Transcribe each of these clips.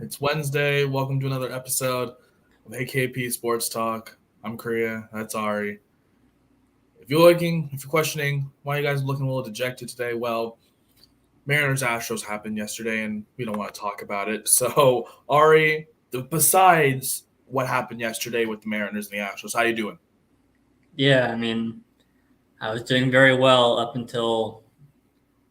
It's Wednesday. Welcome to another episode of AKP Sports Talk. I'm Korea. That's Ari. If you're questioning why you guys are looking a little dejected today, well, Mariners Astros happened yesterday, and we don't want to talk about it. So, Ari, besides what happened yesterday with the Mariners and the Astros, how you doing? Yeah, I was doing very well up until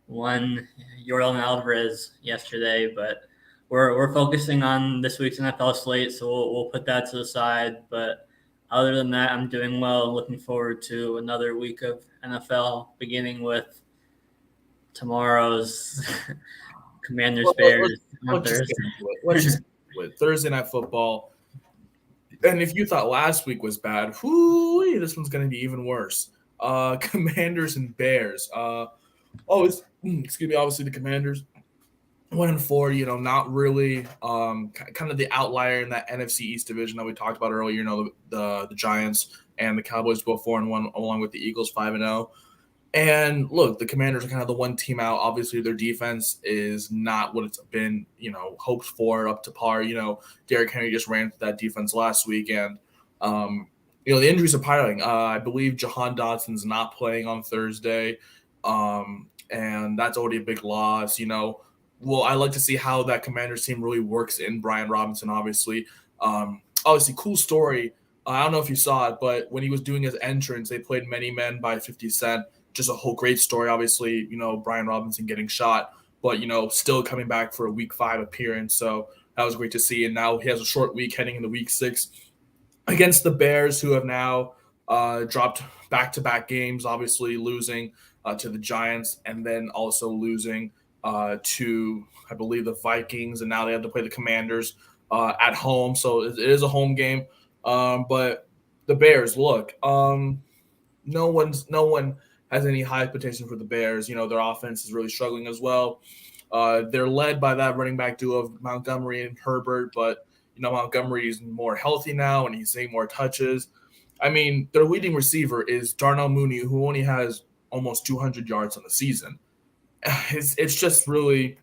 one Yordan Alvarez yesterday, but we're focusing on this week's NFL slate, so we'll put that to the side. But other than that, I'm doing well. Looking forward to another week of NFL, beginning with tomorrow's Commanders Let, let, let, Bears let's just Panthers. get into it. Let's just get into it. Thursday Night Football. And if you thought last week was bad, whoo, this one's going to be even worse. Commanders and Bears. Excuse me. Obviously, the Commanders 1-4. Not really. Kind of the outlier in that NFC East division that we talked about earlier. The Giants and the Cowboys both 4-1, along with the Eagles 5-0. And look, the Commanders are kind of the one team out. Obviously, their defense is not what it's been, hoped for, up to par. Derrick Henry just ran through that defense last week, and the injuries are piling. I believe Jahan Dotson's not playing on Thursday, and that's already a big loss. Well, I like to see how that Commanders team really works in Brian Robinson. Obviously, cool story. I don't know if you saw it, but when he was doing his entrance, they played "Many Men" by 50 Cent. Just a whole great story. Obviously, Brian Robinson getting shot, but still coming back for a Week 5 appearance. So that was great to see. And now he has a short week heading into Week 6 against the Bears, who have now dropped back-to-back games. Obviously, losing to the Giants and then also losing to, I believe, the Vikings, and now they have to play the Commanders at home. So it is a home game. But the Bears, look, no one has any high expectation for the Bears. Their offense is really struggling as well. They're led by that running back duo of Montgomery and Herbert, but Montgomery is more healthy now and he's seeing more touches. I mean, their leading receiver is Darnell Mooney, who only has almost 200 yards on the season. It's just really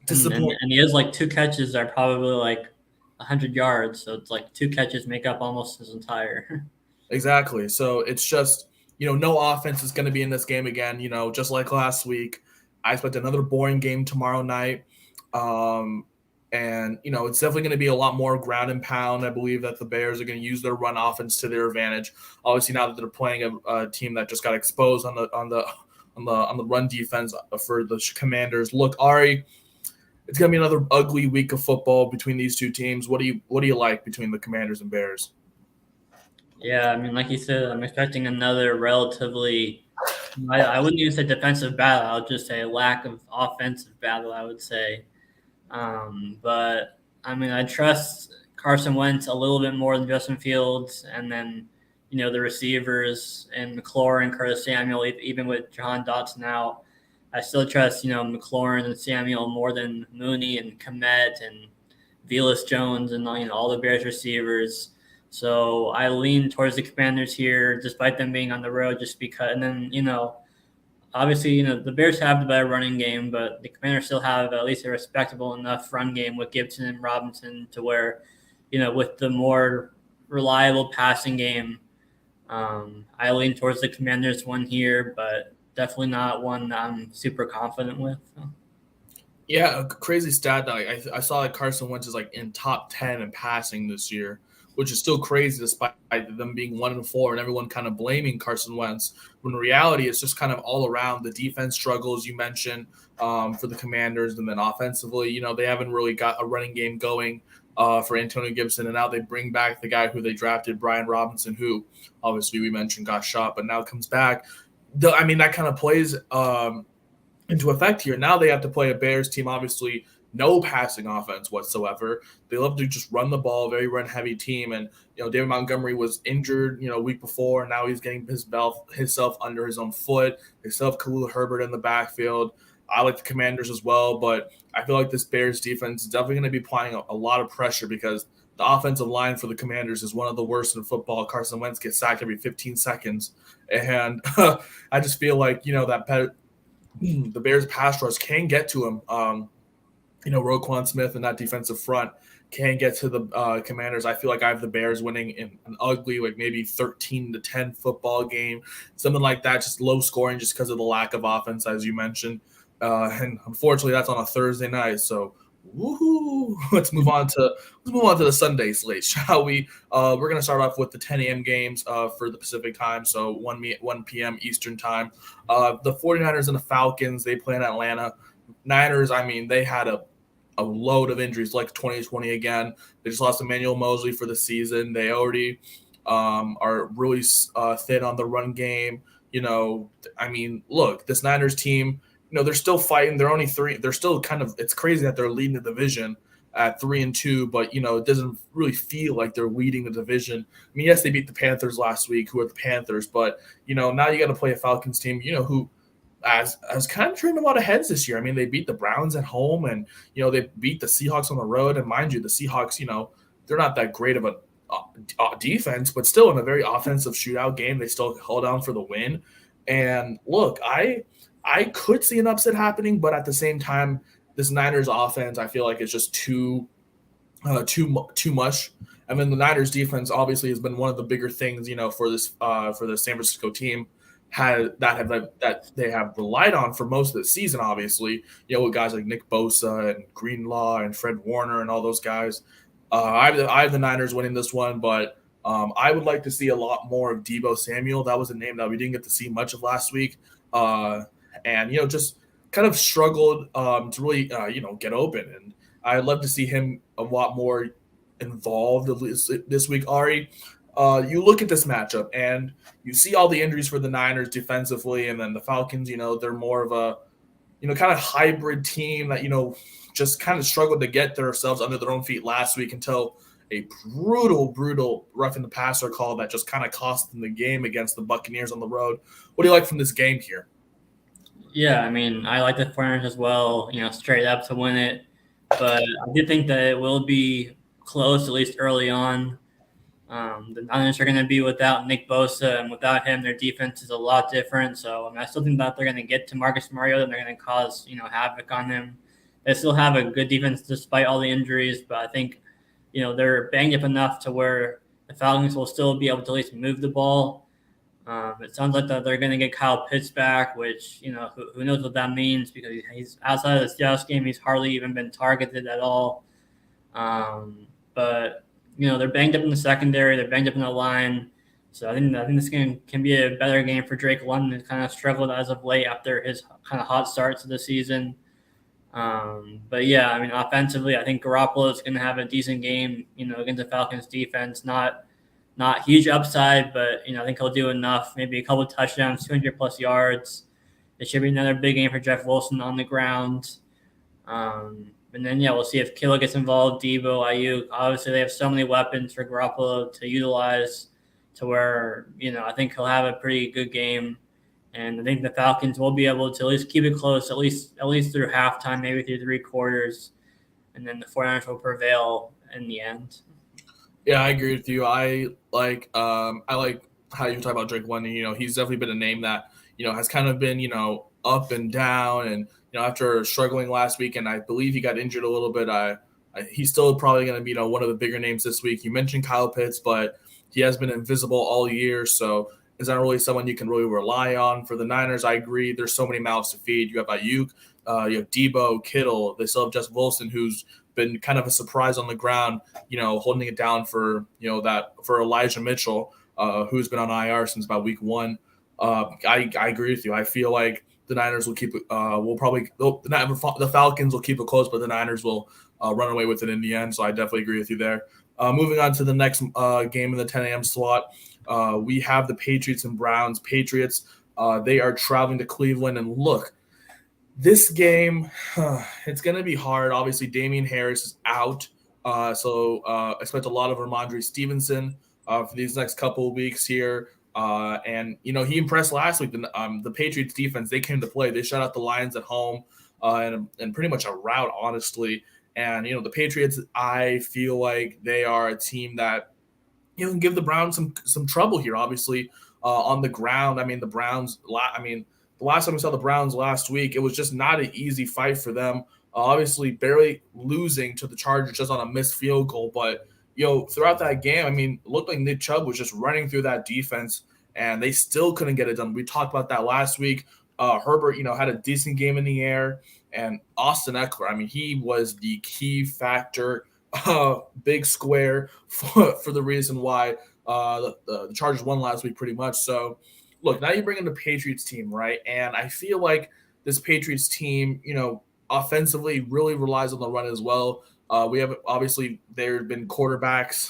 disappointing. And he has like two catches that are probably like 100 yards, so it's like two catches make up almost his entire. Exactly. So it's just, no offense is going to be in this game again, just like last week. I expect another boring game tomorrow night. And it's definitely going to be a lot more ground and pound. I believe that the Bears are going to use their run offense to their advantage. Obviously, now that they're playing a team that just got exposed on the run defense for the Commanders. Look, Ari, it's going to be another ugly week of football between these two teams. What do you like between the Commanders and Bears? Yeah, like you said, I'm expecting another relatively, I wouldn't even say defensive battle. I would just say lack of offensive battle, I would say. But, I trust Carson Wentz a little bit more than Justin Fields. And then, the receivers and McLaurin, Curtis Samuel, even with Jahan Dotson out, I still trust, McLaurin and Samuel more than Mooney and Kmet and Velus Jones and, all the Bears receivers. So I lean towards the Commanders here, despite them being on the road, just because. And then, obviously, the Bears have the better running game, but the Commanders still have at least a respectable enough run game with Gibson and Robinson to where, with the more reliable passing game, I lean towards the Commanders one here, but definitely not one that I'm super confident with. Yeah, a crazy stat that I saw that Carson Wentz is like in top 10 in passing this year, which is still crazy despite them being 1-4 and everyone kind of blaming Carson Wentz. When in reality, it's just kind of all around the defense struggles you mentioned for the Commanders, and then offensively, they haven't really got a running game going for Antonio Gibson, and now they bring back the guy who they drafted, Brian Robinson, who obviously we mentioned got shot, but now comes back. That kind of plays into effect here. Now they have to play a Bears team, obviously no passing offense whatsoever. They love to just run the ball, very run heavy team. And David Montgomery was injured, a week before, and now he's getting himself under his own foot. They still have Khalil Herbert in the backfield. I like the Commanders as well, but I feel like this Bears defense is definitely going to be applying a lot of pressure because the offensive line for the Commanders is one of the worst in football. Carson Wentz gets sacked every 15 seconds, and I just feel like the Bears pass rush can get to him. Roquan Smith and that defensive front can get to the Commanders, I feel like I have the Bears winning in an ugly, like maybe 13-10 football game, something like that, just low scoring just because of the lack of offense, as you mentioned. And unfortunately, that's on a Thursday night. So, woohoo! Let's move on to the Sunday slate, shall we? We're gonna start off with the 10 a.m. games for the Pacific time, so 1 p.m. Eastern time. The 49ers and the Falcons, they play in Atlanta. Niners, I mean, they had a load of injuries like 2020 again. They just lost Emmanuel Mosley for the season. They already are really thin on the run game. I mean, look, this Niners team, they're still fighting. They're only 3. They're still it's crazy that they're leading the division at 3-2, but, it doesn't really feel like they're leading the division. I mean, yes, they beat the Panthers last week, who are the Panthers, but, now you got to play a Falcons team, who as kind of turned a lot of heads this year. I mean, they beat the Browns at home, and they beat the Seahawks on the road. And mind you, the Seahawks, they're not that great of a defense, but still in a very offensive shootout game, they still held down for the win. And look, I could see an upset happening, but at the same time, this Niners offense, I feel like it's just too much. I mean, the Niners defense obviously has been one of the bigger things, for the San Francisco team that they have relied on for most of the season, obviously, with guys like Nick Bosa and Greenlaw and Fred Warner and all those guys. I have the Niners winning this one, but I would like to see a lot more of Deebo Samuel. That was a name that we didn't get to see much of last week, and just kind of struggled to really get open. And I'd love to see him a lot more involved this week. Ari, you look at this matchup and you see all the injuries for the Niners defensively, and then the Falcons, they're more of a, kind of hybrid team that, just kind of struggled to get themselves under their own feet last week until a brutal roughing the passer call that just kind of cost them the game against the Buccaneers on the road. What do you like from this game here? Yeah, I mean, I like the 49ers as well, straight up to win it. But I do think that it will be close, at least early on. The Niners are going to be without Nick Bosa, and without him, their defense is a lot different. So I still think that they're going to get to Marcus Mariota, and they're going to cause havoc on him. They still have a good defense despite all the injuries, but I think they're banged up enough to where the Falcons will still be able to at least move the ball. It sounds like that they're going to get Kyle Pitts back, which who knows what that means, because he's outside of the Seahawks game, he's hardly even been targeted at all. But they're banged up in the secondary. They're banged up in the line. So I think this game can be a better game for Drake London, who kind of struggled as of late after his kind of hot start to the season. But yeah, I mean, offensively, I think Garoppolo is going to have a decent game, against the Falcons defense. Not huge upside, but, I think he'll do enough. Maybe a couple of touchdowns, 200-plus yards. It should be another big game for Jeff Wilson on the ground. And then, we'll see if Kittle gets involved, Deebo, Ayuk. Obviously, they have so many weapons for Garoppolo to utilize to where, I think he'll have a pretty good game. And I think the Falcons will be able to at least keep it close, at least through halftime, maybe through 3 quarters. And then the 49ers will prevail in the end. Yeah, I agree with you. I like how you talk about Drake London. He's definitely been a name that, has kind of been, up and down. And, after struggling last week, and I believe he got injured a little bit, he's still probably going to be, one of the bigger names this week. You mentioned Kyle Pitts, but he has been invisible all year. So is not really someone you can really rely on. For the Niners, I agree. There's so many mouths to feed. You have Ayuk, you have Deebo, Kittle. They still have Jeff Wilson, who's been kind of a surprise on the ground, holding it down for, for Elijah Mitchell, who's been on IR since about week 1. I agree with you. I feel like the Niners will keep it, the Falcons will keep it close, but the Niners will run away with it in the end. So I definitely agree with you there. Moving on to the next game in the 10 a.m. slot, we have the Patriots and Browns. Patriots, they are traveling to Cleveland, and look, this game, it's going to be hard. Obviously, Damian Harris is out, so expect a lot of Ramondre Stevenson for these next couple of weeks here. And he impressed last week. The Patriots defense, they came to play. They shut out the Lions at home, and pretty much a rout, honestly. And the Patriots, I feel like they are a team that can give the Browns some trouble here. Obviously, on the ground, I mean the Browns. I mean the last time we saw the Browns last week, it was just not an easy fight for them. Obviously, barely losing to the Chargers just on a missed field goal. But, throughout that game, I mean, it looked like Nick Chubb was just running through that defense, and they still couldn't get it done. We talked about that last week. Herbert, had a decent game in the air. And Austin Eckler, I mean, he was the key factor, big square for the reason why the Chargers won last week pretty much. So, look, now you bring in the Patriots team, right? And I feel like this Patriots team, offensively really relies on the run as well. We have obviously there have been quarterbacks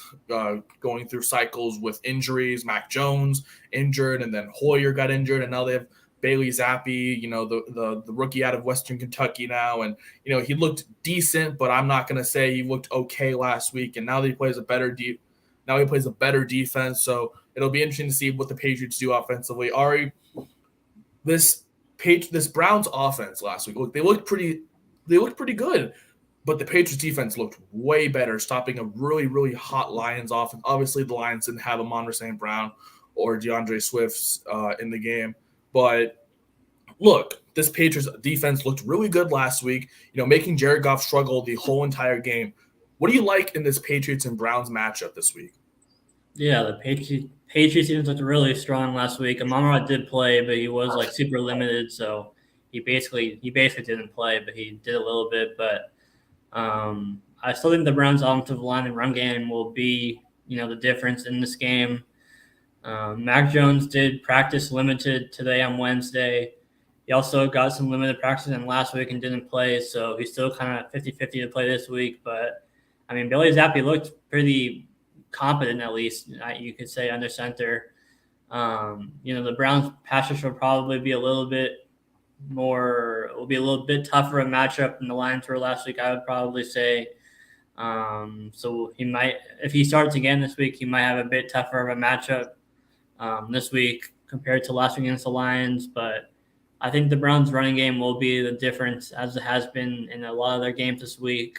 going through cycles with injuries. Mac Jones injured, and then Hoyer got injured, and now they have Bailey Zappi, the rookie out of Western Kentucky now, and he looked decent, but I'm not going to say he looked okay last week. And now he plays a better defense, so it'll be interesting to see what the Patriots do offensively. Ari, this Browns offense last week, look, they looked pretty good, but the Patriots defense looked way better, stopping a really, really hot Lions offense. Obviously, the Lions didn't have Amon-Ra St. Brown or DeAndre Swift in the game, but look, this Patriots defense looked really good last week, making Jared Goff struggle the whole entire game. What do you like in this Patriots and Browns matchup this week? Yeah, the Patriots defense looked really strong last week. Amon-Ra did play, but he was like super limited, so he basically didn't play, but he did a little bit. But I still think the Browns' offensive line and run game will be, the difference in this game. Mac Jones did practice limited today on Wednesday. He also got some limited practice in last week and didn't play, so he's still kind of 50-50 to play this week. But, I mean, Bailey Zappi looked pretty competent, at least, you could say, under center. The Browns' pass rush will probably be a little bit tougher a matchup than the Lions were last week, I would probably say. So he might, if he starts again this week, he might have a bit tougher of a matchup this week compared to last week against the Lions. But I think the Browns' running game will be the difference, as it has been in a lot of their games this week.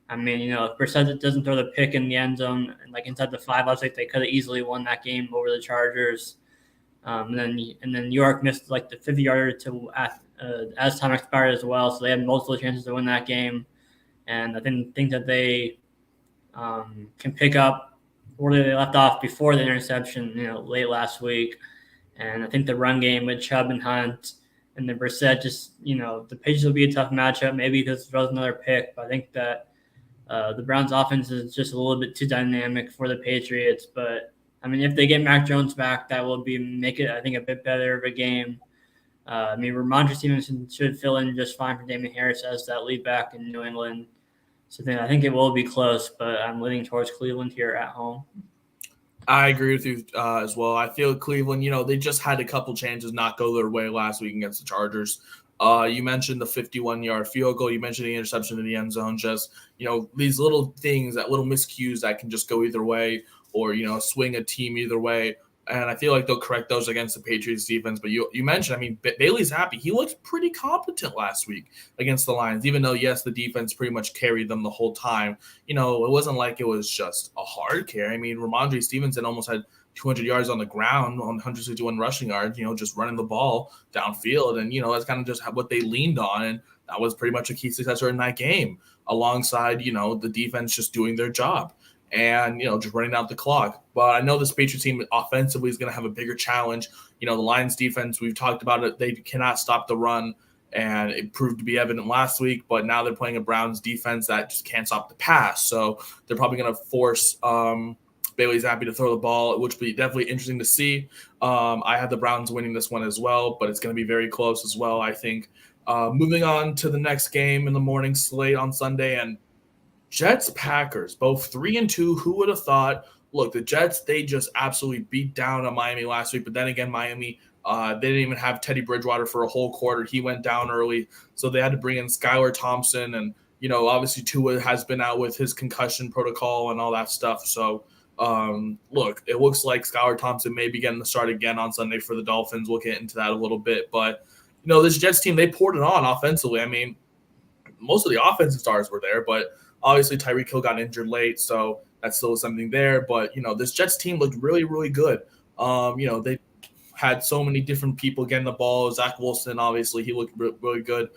I mean, if Brissett doesn't throw the pick in the end zone, like inside the 5, last week, they could have easily won that game over the Chargers. And then New York missed like the 50-yarder as time expired as well, so they had multiple chances to win that game. And I think that they can pick up where they left off before the interception, late last week. And I think the run game with Chubb and Hunt and then Brissett, just the Patriots will be a tough matchup. Maybe this throws another pick, but I think that the Browns' offense is just a little bit too dynamic for the Patriots. But I mean, if they get Mac Jones back, that will make it, I think, a bit better of a game. I mean, Ramondre Stevenson should fill in just fine for Damien Harris as that lead back in New England. So then I think it will be close, but I'm leaning towards Cleveland here at home. I agree with you as well. I feel Cleveland, they just had a couple chances not go their way last week against the Chargers. You mentioned the 51-yard field goal. You mentioned the interception in the end zone. Just, these little things, that little miscues that can just go either way or, swing a team either way. And I feel like they'll correct those against the Patriots defense. But you mentioned, I mean, Bailey's happy. He looked pretty competent last week against the Lions, even though, yes, the defense pretty much carried them the whole time. It wasn't like it was just a hard carry. I mean, Ramondre Stevenson almost had 200 yards on the ground on 161 rushing yards, just running the ball downfield. And, that's kind of just what they leaned on. And that was pretty much a key successor in that game alongside, the defense just doing their job. And, just running out the clock. But I know this Patriots team offensively is going to have a bigger challenge. The Lions defense, we've talked about it. They cannot stop the run, and it proved to be evident last week. But now they're playing a Browns defense that just can't stop the pass. So they're probably going to force Bailey Zappi to throw the ball, which will be definitely interesting to see. I have the Browns winning this one as well, but it's going to be very close as well, I think. Moving on to the next game in the morning slate on Sunday, and Jets-Packers, both 3-2. Who would have thought? Look, the Jets, they just absolutely beat down on Miami last week. But then again, Miami, they didn't even have Teddy Bridgewater for a whole quarter. He went down early, so they had to bring in Skylar Thompson. And, obviously Tua has been out with his concussion protocol and all that stuff. So, look, it looks like Skylar Thompson may be getting the start again on Sunday for the Dolphins. We'll get into that a little bit. But, this Jets team, they poured it on offensively. I mean, most of the offensive stars were there, but obviously, Tyreek Hill got injured late, so that's still something there. But, this Jets team looked really, really good. They had so many different people getting the ball. Zach Wilson, obviously, he looked really good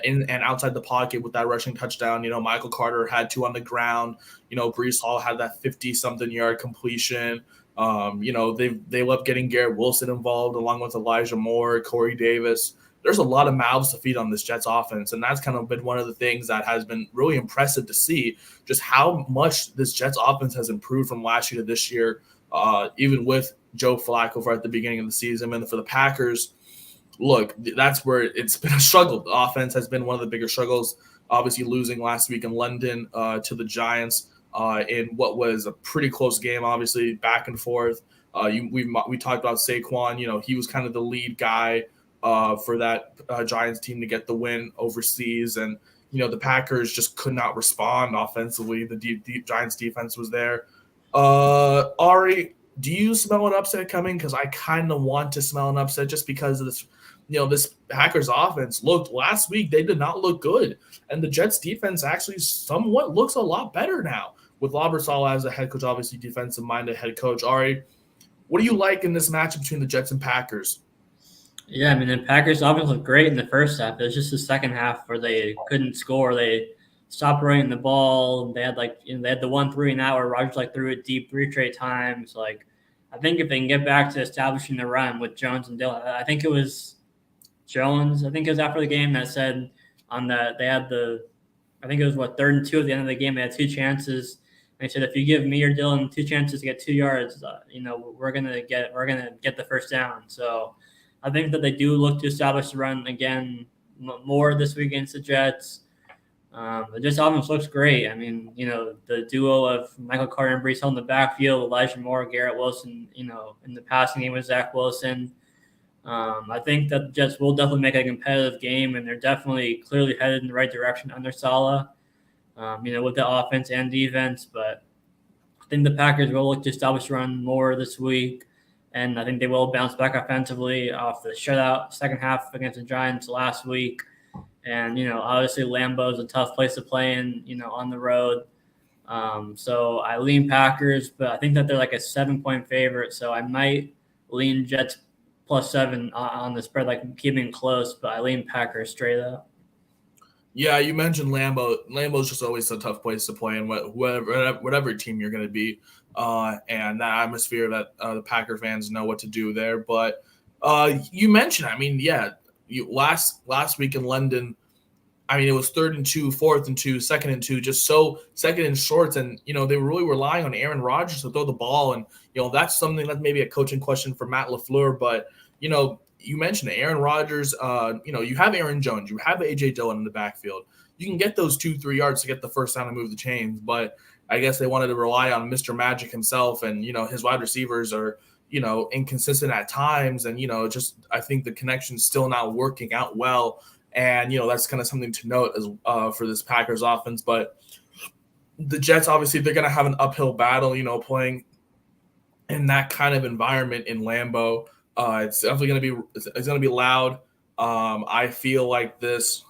in and outside the pocket with that rushing touchdown. Michael Carter had 2 on the ground. Breece Hall had that 50-something yard completion. They love getting Garrett Wilson involved along with Elijah Moore, Corey Davis. There's a lot of mouths to feed on this Jets offense, and that's kind of been one of the things that has been really impressive to see, just how much this Jets offense has improved from last year to this year, even with Joe Flacco at the beginning of the season. And for the Packers, look, that's where it's been a struggle. The offense has been one of the bigger struggles, obviously losing last week in London to the Giants in what was a pretty close game, obviously back and forth. We talked about Saquon. He was kind of the lead guy for that Giants team to get the win overseas. And, the Packers just could not respond offensively. The deep Giants defense was there. Ari, do you smell an upset coming? Because I kind of want to smell an upset just because of this. This Packers offense looked last week. They did not look good. And the Jets defense actually somewhat looks a lot better now with Robert Saleh as a head coach, obviously defensive-minded head coach. Ari, what do you like in this matchup between the Jets and Packers? Yeah, the Packers offense looked great in the first half. It was just the second half where they couldn't score. They stopped running the ball. They had they had the 1-3 and out where Rodgers threw it deep 3 straight times. I think if they can get back to establishing the run with Jones and Dillon, I think it was Jones. I think it was after the game that said they had I think it was 3rd and 2 at the end of the game. They had 2 chances. And he said, if you give me or Dillon 2 chances to get 2 yards, we're gonna get the first down. So I think that they do look to establish the run again more this week against the Jets. The Jets offense looks great. The duo of Michael Carter and Breece Hall in the backfield, Elijah Moore, Garrett Wilson, in the passing game with Zach Wilson. I think that the Jets will definitely make a competitive game, and they're definitely clearly headed in the right direction under Saleh, with the offense and defense. But I think the Packers will look to establish run more this week, and I think they will bounce back offensively off the shutout second half against the Giants last week. And, obviously Lambeau is a tough place to play in, on the road. So I lean Packers, but I think that they're a 7-point favorite. So I might lean Jets +7 on the spread, keeping it close, but I lean Packers straight up. Yeah, you mentioned Lambeau. Lambeau's just always a tough place to play in whatever team you're going to be. And that atmosphere that the Packer fans know what to do there. But you mentioned, last week in London, it was 3rd and 2, 4th and 2, 2nd and 2, just so second and shorts. And, they were really relying on Aaron Rodgers to throw the ball. And, that's something that's maybe a coaching question for Matt LaFleur. But, you mentioned Aaron Rodgers. You have Aaron Jones. You have A.J. Dillon in the backfield. You can get those 2-3 yards to get the first down and move the chains. But I guess they wanted to rely on Mr. Magic himself. And, his wide receivers are, inconsistent at times. And, I think the connection's still not working out well. And, that's kind of something to note as for this Packers offense. But the Jets, obviously, they're going to have an uphill battle, playing in that kind of environment in Lambeau. It's definitely going to be loud. I feel like this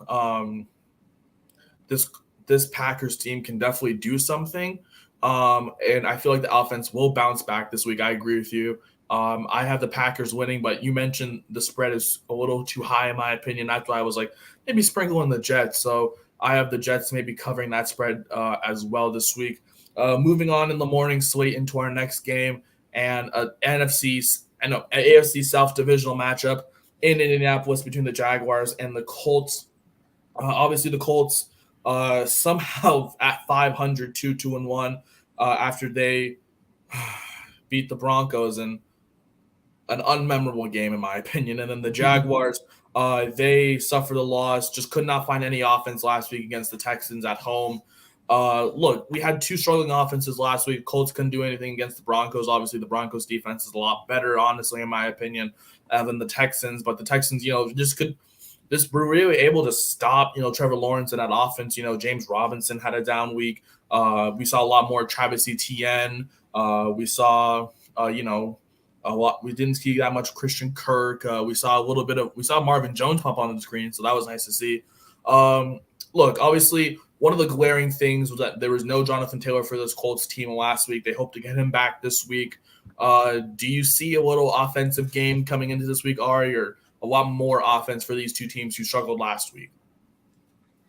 Packers team can definitely do something. And I feel like the offense will bounce back this week. I agree with you. I have the Packers winning, but you mentioned the spread is a little too high in my opinion. That's why I was maybe sprinkling the Jets. So I have the Jets maybe covering that spread as well this week. Moving on in the morning slate into our next game and AFC South divisional matchup in Indianapolis between the Jaguars and the Colts. Obviously, the Colts somehow at 500, 2-1 after they beat the Broncos in an unmemorable game, in my opinion. And then the Jaguars, they suffered a loss, just could not find any offense last week against the Texans at home. Look, we had 2 struggling offenses last week. Colts couldn't do anything against the Broncos. Obviously, the Broncos defense is a lot better, honestly, in my opinion, than the Texans. But the Texans, just were really able to stop, Trevor Lawrence in that offense. James Robinson had a down week. We saw a lot more Travis Etienne. We saw, a lot. We didn't see that much Christian Kirk. We saw Marvin Jones pop on the screen, so that was nice to see. Look, obviously, one of the glaring things was that there was no Jonathan Taylor for this Colts team last week. They hope to get him back this week. Do you see a little offensive game coming into this week, Ari, or a lot more offense for these two teams who struggled last week?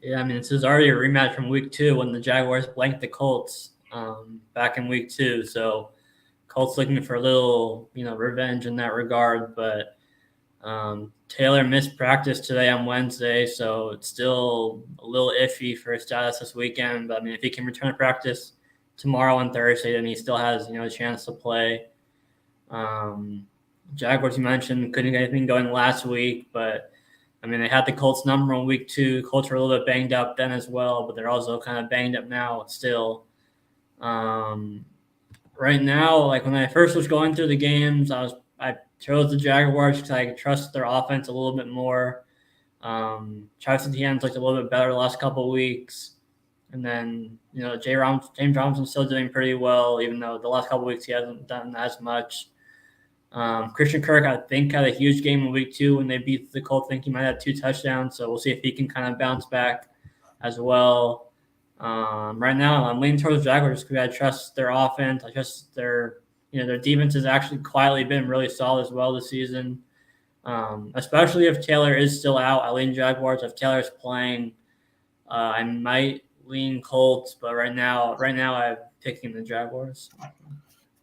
Yeah, I mean, this is already a rematch from week 2 when the Jaguars blanked the Colts back in week 2. So Colts looking for a little, revenge in that regard. But Taylor missed practice today on Wednesday, so it's still a little iffy for his status this weekend. But, I mean, if he can return to practice tomorrow and Thursday, then he still has, a chance to play. Jaguars, you mentioned, couldn't get anything going last week, but I mean, they had the Colts number in week 2. Colts were a little bit banged up then as well, but they're also kind of banged up now still. Right now, like when I first was going through the games, I chose the Jaguars because I trust their offense a little bit more. Travis Etienne's looked a little bit better the last couple of weeks. And then, James Robinson's still doing pretty well, even though the last couple of weeks he hasn't done as much. Christian Kirk, I think, had a huge game in week 2 when they beat the Colts. I think he might have 2 touchdowns, so we'll see if he can kind of bounce back as well. Right now, I'm leaning towards the Jaguars because I trust their offense. I trust their defense has actually quietly been really solid as well this season. Especially if Taylor is still out, I lean Jaguars. If Taylor's playing, I might lean Colts, but right now I'm picking the Jaguars.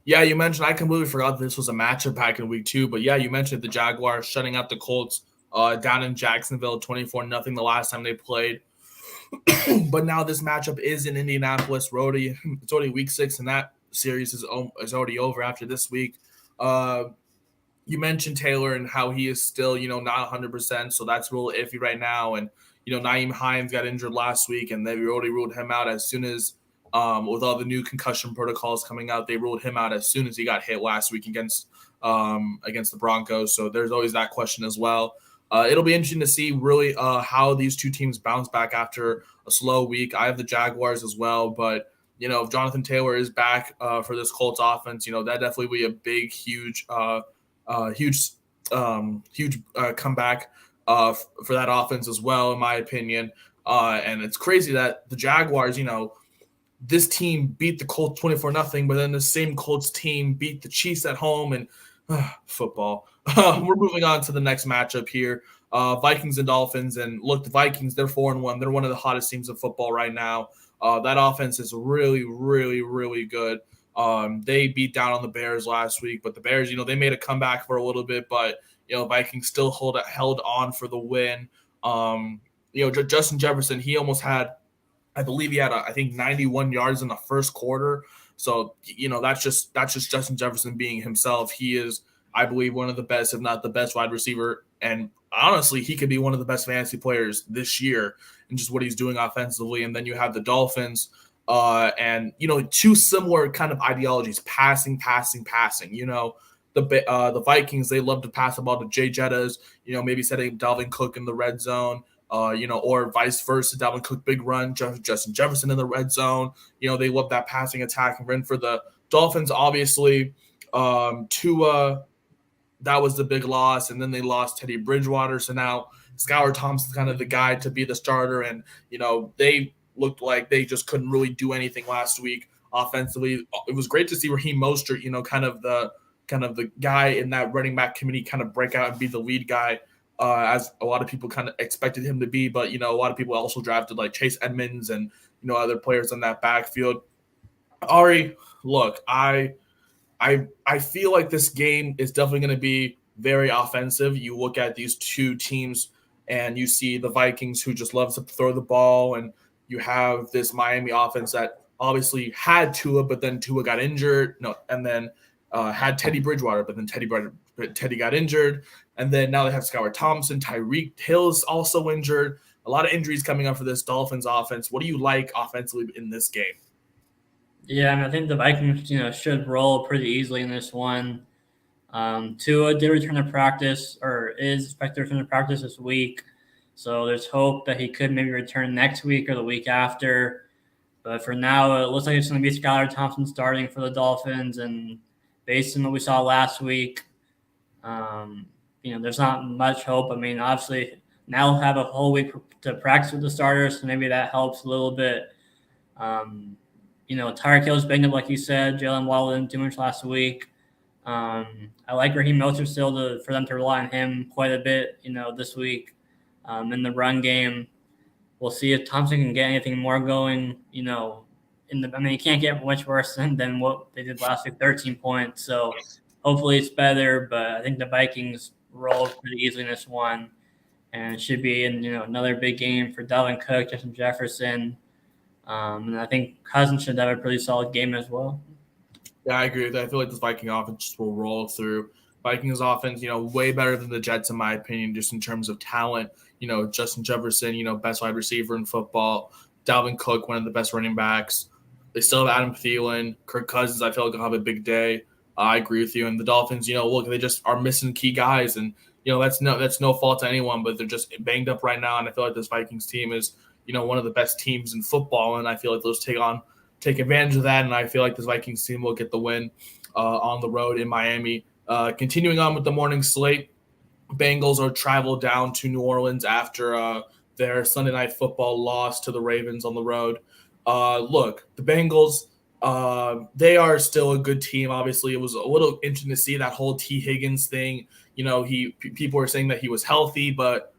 Yeah, you mentioned, I completely forgot this was a matchup back in week 2, but yeah, you mentioned the Jaguars shutting out the Colts down in Jacksonville 24-0 the last time they played. But now this matchup is in Indianapolis. It's already week 6, and that series is already over after this week. You mentioned Taylor and how he is still, not 100%, so that's real iffy right now. And, Nyheim Hines got injured last week, and they already ruled him out as soon as with all the new concussion protocols coming out, they ruled him out as soon as he got hit last week against the Broncos. So there's always that question as well. It'll be interesting to see really how these two teams bounce back after a slow week. I have the Jaguars as well, but if Jonathan Taylor is back for this Colts offense, that definitely will be a big, huge comeback for that offense as well, in my opinion. And it's crazy that the Jaguars, this team beat the Colts 24-0, but then the same Colts team beat the Chiefs at home, and football. We're moving on to the next matchup here. Vikings and Dolphins. And look, the Vikings, they're 4-1. They're one of the hottest teams of football right now. That offense is really, really, really good. They beat down on the Bears last week, but the Bears, they made a comeback for a little bit, but, Vikings still held on for the win. Justin Jefferson, he almost had, I believe he had, 91 yards in the first quarter. So, that's just Justin Jefferson being himself. He is, I believe, one of the best, if not the best wide receiver. And honestly, he could be one of the best fantasy players this year in just what he's doing offensively. And then you have the Dolphins and, two similar kind of ideologies, passing. The Vikings, they love to pass the ball to Jay Jettas, maybe setting Dalvin Cook in the red zone. Or vice versa, Dalvin Cook, big run, Justin Jefferson in the red zone. They love that passing attack. And then for the Dolphins, obviously, Tua, that was the big loss. And then they lost Teddy Bridgewater. So now Skylar Thompson's kind of the guy to be the starter. And, they looked like they just couldn't really do anything last week offensively. It was great to see Raheem Mostert, kind of the guy in that running back committee kind of break out and be the lead guy. As a lot of people kind of expected him to be, but a lot of people also drafted like Chase Edmonds and other players in that backfield. Ari, look, I feel like this game is definitely going to be very offensive. You look at these two teams, and you see the Vikings, who just loves to throw the ball, and you have this Miami offense that obviously had Tua, but then Tua got injured. And then had Teddy Bridgewater, but then Teddy got injured. And then now they have Skylar Thompson. Tyreek Hill's also injured. A lot of injuries coming up for this Dolphins offense. What do you like offensively in this game? Yeah, I think the Vikings, should roll pretty easily in this one. Tua did return to practice, or is expected to return to practice this week. So there's hope that he could maybe return next week or the week after. But for now, it looks like it's going to be Skylar Thompson starting for the Dolphins. And based on what we saw last week, there's not much hope. I mean, obviously, now have a whole week to practice with the starters, so maybe that helps a little bit. Tyreek Hill's banged up, like you said. Jalen Waddle didn't do much last week. I like Raheem Mostert still for them to rely on him quite a bit, this week in the run game. We'll see if Thompson can get anything more going, you can't get much worse than what they did last week, 13 points. So hopefully it's better, but I think the Vikings rolled pretty easily in this one. And it should be another big game for Dalvin Cook, Justin Jefferson. And I think Cousins should have a pretty solid game as well. Yeah, I agree with that. I feel like this Viking offense just will roll through. Vikings offense, way better than the Jets in my opinion, just in terms of talent. Justin Jefferson, best wide receiver in football. Dalvin Cook, one of the best running backs. They still have Adam Thielen. Kirk Cousins, I feel like will have a big day. I agree with you. And the Dolphins, look, they just are missing key guys, and that's no fault to anyone, but they're just banged up right now. And I feel like this Vikings team is one of the best teams in football, and I feel like they'll take advantage of that. And I feel like this Vikings team will get the win on the road in Miami. Continuing on with the morning slate, Bengals are traveled down to New Orleans after their Sunday Night Football loss to the Ravens on the road. Look, the Bengals, they are still a good team. Obviously, it was a little interesting to see that whole T. Higgins thing. People were saying that he was healthy, but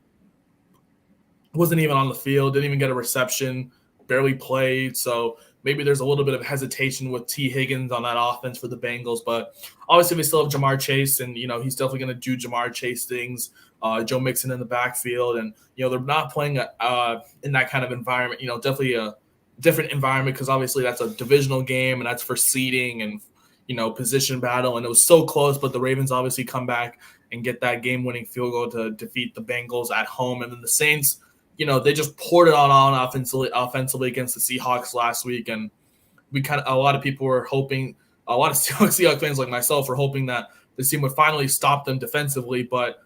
wasn't even on the field, didn't even get a reception, barely played. So maybe there's a little bit of hesitation with T. Higgins on that offense for the Bengals. But obviously, we still have Jamar Chase, and, he's definitely going to do Jamar Chase things. Joe Mixon in the backfield. And, they're not playing in that kind of environment, definitely a different environment because obviously that's a divisional game and that's for seeding and, position battle. And it was so close, but the Ravens obviously come back and get that game-winning field goal to defeat the Bengals at home. And then the Saints, they just poured it on offensively against the Seahawks last week. And a lot of people were hoping, a lot of Seahawks fans like myself were hoping that the team would finally stop them defensively. But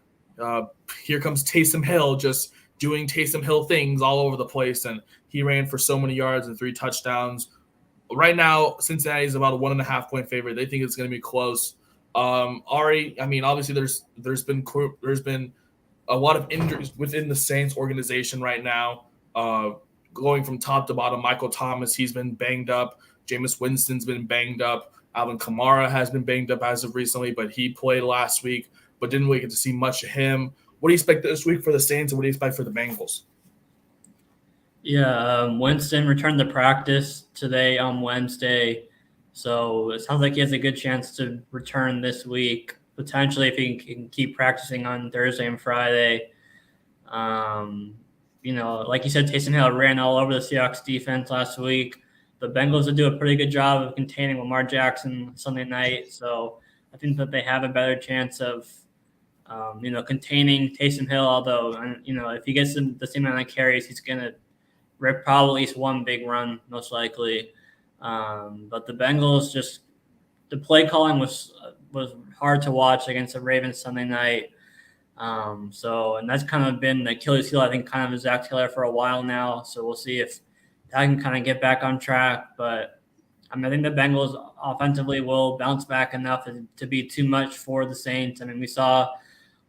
here comes Taysom Hill just doing Taysom Hill things all over the place. And he ran for so many yards and 3 touchdowns. Right now, Cincinnati is about a 1.5-point favorite. They think it's going to be close. Obviously there's been a lot of injuries within the Saints organization right now. Going from top to bottom, Michael Thomas, he's been banged up. Jameis Winston's been banged up. Alvin Kamara has been banged up as of recently, but he played last week, but didn't really get to see much of him. What do you expect this week for the Saints, and what do you expect for the Bengals? Yeah, Winston returned to practice today on Wednesday, so it sounds like he has a good chance to return this week, potentially if he can keep practicing on Thursday and Friday. Like you said, Taysom Hill ran all over the Seahawks defense last week. The Bengals did do a pretty good job of containing Lamar Jackson Sunday night, so I think that they have a better chance of containing Taysom Hill, although, if he gets the same amount of carries, he's going to rip probably at least one big run, most likely. But the Bengals the play calling was hard to watch against the Ravens Sunday night. And that's kind of been the Achilles heel, I think, kind of Zach Taylor for a while now. So we'll see if that can kind of get back on track. But I think the Bengals offensively will bounce back enough to be too much for the Saints. We saw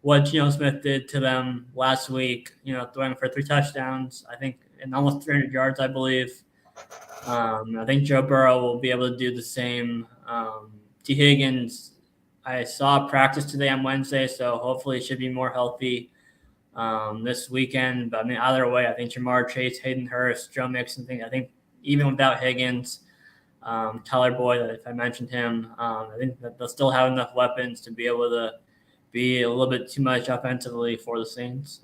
what Geno Smith did to them last week, throwing for 3 touchdowns, I think, and almost 300 yards, I believe. I think Joe Burrow will be able to do the same. T. Higgins, I saw practice today on Wednesday, so hopefully it should be more healthy this weekend. But either way, I think Jamar Chase, Hayden Hurst, Joe Mixon, I think even without Higgins, Tyler Boyd, if I mentioned him, I think that they'll still have enough weapons to be able to be a little bit too much offensively for the Saints.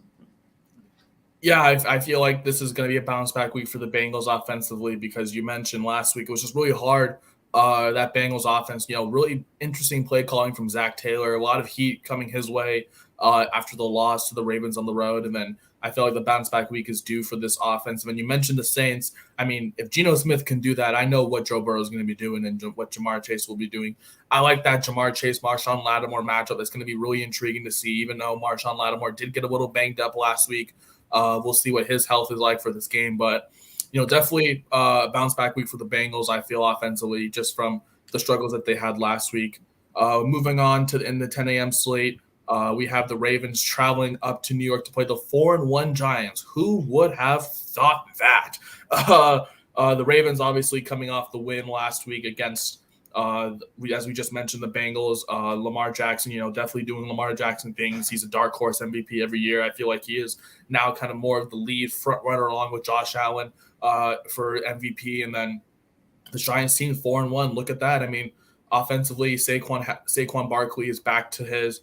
Yeah, I feel like this is going to be a bounce back week for the Bengals offensively because you mentioned last week it was just really hard. That Bengals offense, really interesting play calling from Zach Taylor. A lot of heat coming his way after the loss to the Ravens on the road. And then I feel like the bounce back week is due for this offense. When you mentioned the Saints, if Geno Smith can do that, I know what Joe Burrow is going to be doing and what Jamar Chase will be doing. I like that Jamar Chase, Marshawn Lattimore matchup. That's going to be really intriguing to see, even though Marshawn Lattimore did get a little banged up last week. We'll see what his health is like for this game. But, definitely a bounce back week for the Bengals, I feel, offensively, just from the struggles that they had last week. Moving on to in the 10 a.m. slate, We have the Ravens traveling up to New York to play the 4-1 Giants. Who would have thought that? The Ravens obviously coming off the win last week against, as we just mentioned, the Bengals. Lamar Jackson, definitely doing Lamar Jackson things. He's a dark horse MVP every year. I feel like he is now kind of more of the lead front runner along with Josh Allen for MVP. And then the Giants team 4-1. Look at that. I mean, offensively, Saquon Barkley is back to his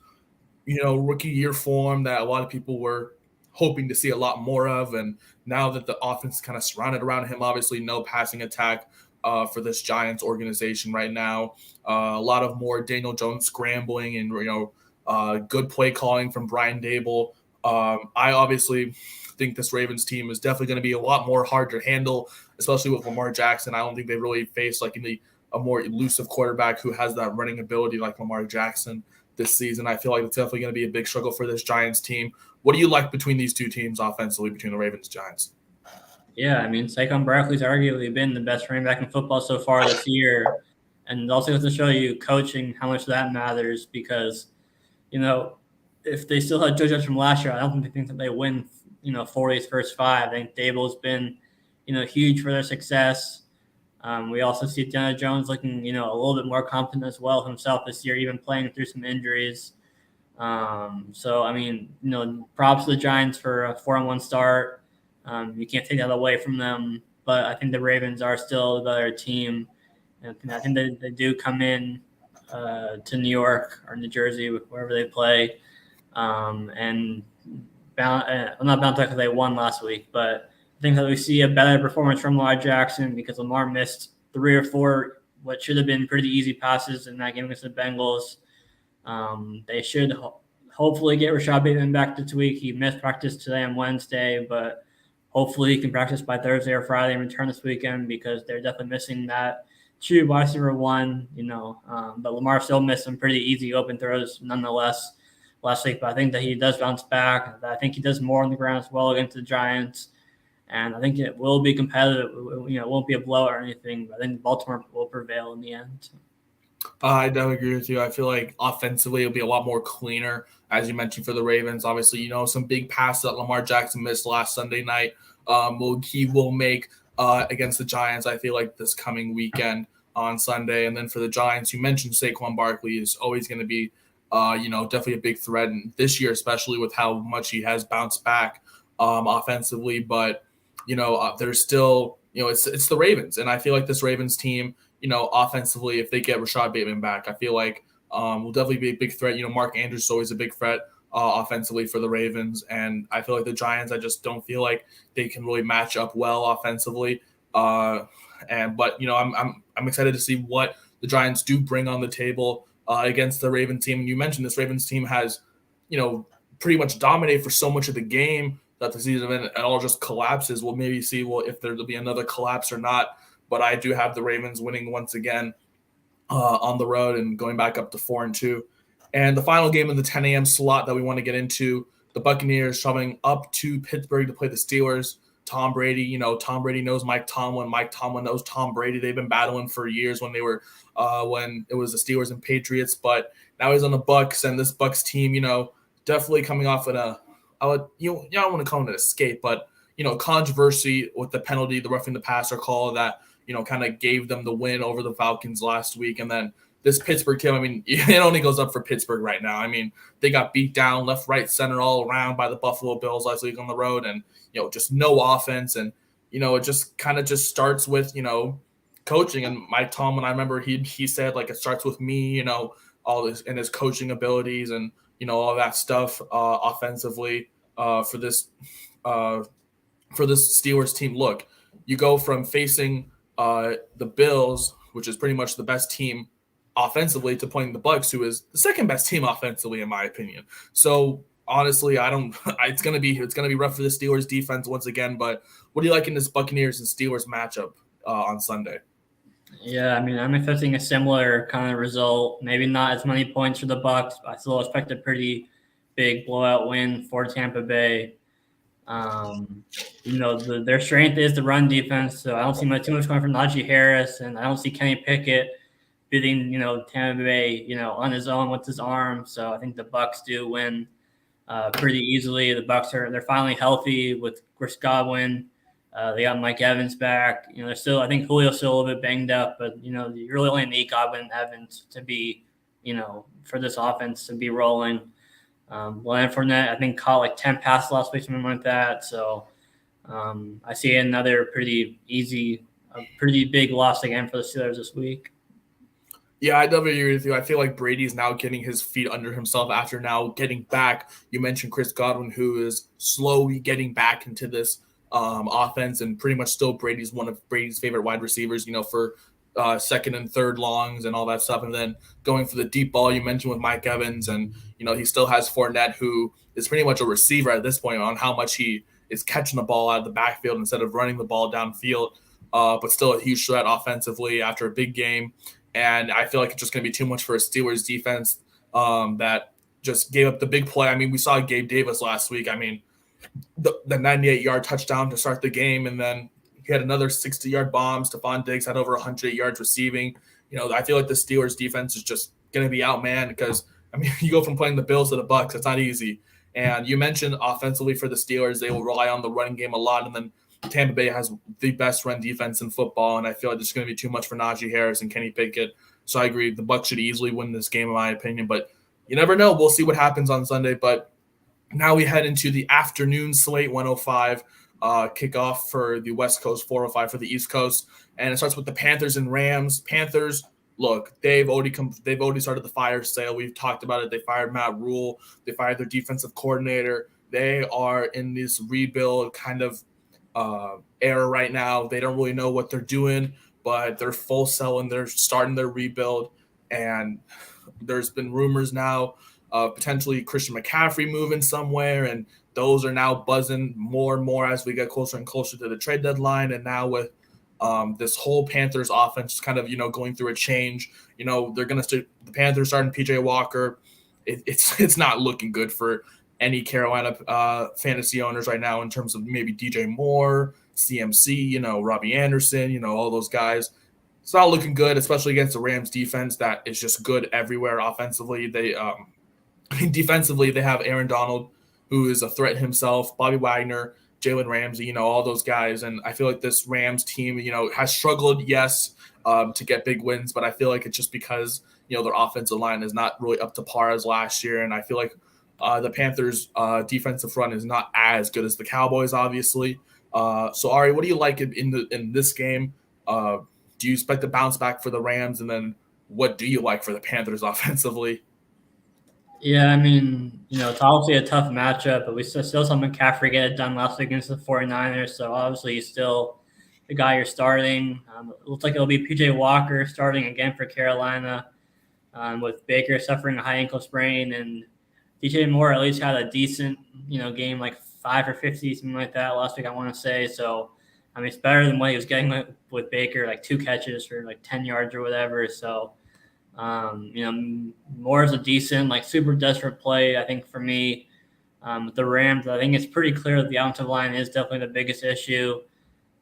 rookie year form that a lot of people were hoping to see a lot more of. And now that the offense is kind of surrounded around him, obviously no passing attack for this Giants organization right now. A lot of more Daniel Jones scrambling and, good play calling from Brian Dable. I obviously think this Ravens team is definitely going to be a lot more hard to handle, especially with Lamar Jackson. I don't think they really faced a more elusive quarterback who has that running ability like Lamar Jackson this season. I feel like it's definitely going to be a big struggle for this Giants team. What do you like between these two teams offensively, between the Ravens and Giants? Yeah, I mean, Saquon Barkley's arguably been the best running back in football so far this year. And it also goes to show you coaching, how much that matters because, if they still had Judge from last year, I don't think that they win, 4 of these first 5. I think Dable's been, huge for their success. We also see Daniel Jones looking, a little bit more confident as well himself this year, even playing through some injuries. So, I mean, props to the Giants for a 4-1 start. You can't take that away from them, but I think the Ravens are still the better team. And I think they do come in to New York or New Jersey, wherever they play, and not bound because they won last week, but I think that we see a better performance from Lamar Jackson because Lamar missed 3 or 4 what should have been pretty easy passes in that game against the Bengals. They should hopefully get Rashad Bateman back this week. He missed practice today on Wednesday, but hopefully he can practice by Thursday or Friday and return this weekend because they're definitely missing that true wide receiver 1, but Lamar still missed some pretty easy open throws nonetheless last week. But I think that he does bounce back. I think he does more on the ground as well against the Giants. And I think it will be competitive. It won't be a blowout or anything, but I think Baltimore will prevail in the end. I definitely agree with you. I feel like offensively it'll be a lot more cleaner, as you mentioned, for the Ravens. Obviously, some big passes that Lamar Jackson missed last Sunday night. He will make against the Giants, I feel like, this coming weekend on Sunday. And then for the Giants, you mentioned Saquon Barkley is always going to be, definitely a big threat. And this year, especially with how much he has bounced back offensively. But, there's still, it's the Ravens. And I feel like this Ravens team, offensively, if they get Rashad Bateman back, I feel like will definitely be a big threat. Mark Andrews is always a big threat offensively for the Ravens. And I feel like the Giants, I just don't feel like they can really match up well offensively. But I'm excited to see what the Giants do bring on the table against the Ravens team. And you mentioned this Ravens team has, pretty much dominated for so much of the game that the season and it all just collapses. We'll maybe see if there'll be another collapse or not. But I do have the Ravens winning once again on the road and going back up to 4-2. And the final game of the 10 a.m. slot that we want to get into, the Buccaneers traveling up to Pittsburgh to play the Steelers. Tom Brady, Tom Brady knows Mike Tomlin. Mike Tomlin knows Tom Brady. They've been battling for years when it was the Steelers and Patriots. But now he's on the Bucs, and this Bucs team, definitely coming off I don't want to call it an escape, but controversy with the penalty, the roughing the passer call that kind of gave them the win over the Falcons last week. And then this Pittsburgh team, I mean, it only goes up for Pittsburgh right now. I mean, they got beat down left, right, center, all around by the Buffalo Bills last week on the road, and just no offense. And it just kind of just starts with coaching. And Mike Tomlin, I remember he said it starts with me, all this and his coaching abilities and all that stuff offensively for this Steelers team. Look, you go from facing the Bills, which is pretty much the best team offensively, to playing the Bucs, who is the second best team offensively, in my opinion. So honestly, it's gonna be rough for the Steelers defense once again. But what do you like in this Buccaneers and Steelers matchup on Sunday? Yeah, I mean, I'm expecting a similar kind of result. Maybe not as many points for the Bucs, but I still expect a pretty big blowout win for Tampa Bay. Their strength is the run defense, so I don't see too much going from Najee Harris, and I don't see Kenny Pickett beating, Tampa Bay, on his own with his arm. So I think the Bucs do win pretty easily. The Bucs they're finally healthy with Chris Godwin. They got Mike Evans back. They're still, I think Julio's still a little bit banged up, but you really only need Godwin and Evans to be, for this offense to be rolling. Leonard Fournette, I think, caught like 10 passes last week, something like that. So I see another pretty big loss again for the Steelers this week. Yeah, I definitely agree with you. I feel like Brady's now getting his feet under himself after now getting back. You mentioned Chris Godwin, who is slowly getting back into this offense, and pretty much still one of Brady's favorite wide receivers, for second and third longs and all that stuff. And then going for the deep ball you mentioned with Mike Evans, and, he still has Fournette, who is pretty much a receiver at this point on how much he is catching the ball out of the backfield instead of running the ball downfield, but still a huge threat offensively after a big game. And I feel like it's just going to be too much for a Steelers defense that just gave up the big play. I mean, we saw Gabe Davis last week. I mean, the 98-yard touchdown to start the game, and then he had another 60-yard bomb. Stephon Diggs had over 100 yards receiving. I feel like the Steelers defense is just going to be outmanned because, I mean, you go from playing the Bills to the Bucs. It's not easy. And you mentioned offensively for the Steelers, they will rely on the running game a lot, and then Tampa Bay has the best run defense in football, and I feel like it's going to be too much for Najee Harris and Kenny Pickett. So I agree. The Bucs should easily win this game, in my opinion. But you never know. We'll see what happens on Sunday. But now we head into the afternoon slate, 105 kickoff for the West Coast, 405 for the East Coast. And it starts with the Panthers and Rams. Panthers, look, they've already started the fire sale. We've talked about it. They fired Matt Rule. They fired their defensive coordinator. They are in this rebuild kind of era right now. They don't really know what they're doing, but they're full selling. They're starting their rebuild, and there's been rumors now of potentially Christian McCaffrey moving somewhere, and those are now buzzing more and more as we get closer and closer to the trade deadline. And now with this whole Panthers offense kind of going through a change, they're gonna the Panthers starting PJ Walker. It's not looking good for any Carolina fantasy owners right now in terms of maybe DJ Moore, CMC, Robbie Anderson, all those guys. It's not looking good, especially against the Rams defense that is just good everywhere offensively. Defensively, they have Aaron Donald, who is a threat himself, Bobby Wagner, Jalen Ramsey, all those guys. And I feel like this Rams team, has struggled, yes, to get big wins, but I feel like it's just because, their offensive line is not really up to par as last year. And I feel like the Panthers' defensive front is not as good as the Cowboys, obviously. So, Ari, what do you like in this game? Do you expect a bounce back for the Rams? And then what do you like for the Panthers offensively? Yeah, I mean, it's obviously a tough matchup, but we still saw McCaffrey get it done last week against the 49ers. So, obviously, he's still the guy you're starting. It looks like it'll be PJ Walker starting again for Carolina with Baker suffering a high ankle sprain, and DJ Moore at least had a decent, game, like 5 for 50, something like that last week, I want to say. So, I mean, it's better than what he was getting with Baker, like 2 catches for like 10 yards or whatever. So, Moore is a decent, like super desperate play, I think, for me. With the Rams, I think it's pretty clear that the offensive line is definitely the biggest issue.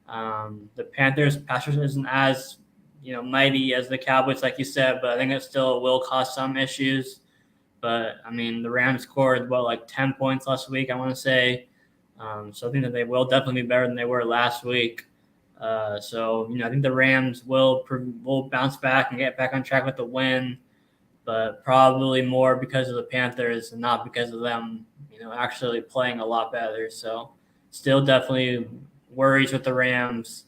The Panthers' pass rush isn't as, mighty as the Cowboys, like you said, but I think it still will cause some issues. But, I mean, the Rams scored, like 10 points last week, I want to say. So I think that they will definitely be better than they were last week. So, I think the Rams will bounce back and get back on track with the win, but probably more because of the Panthers and not because of them, actually playing a lot better. So still definitely worries with the Rams.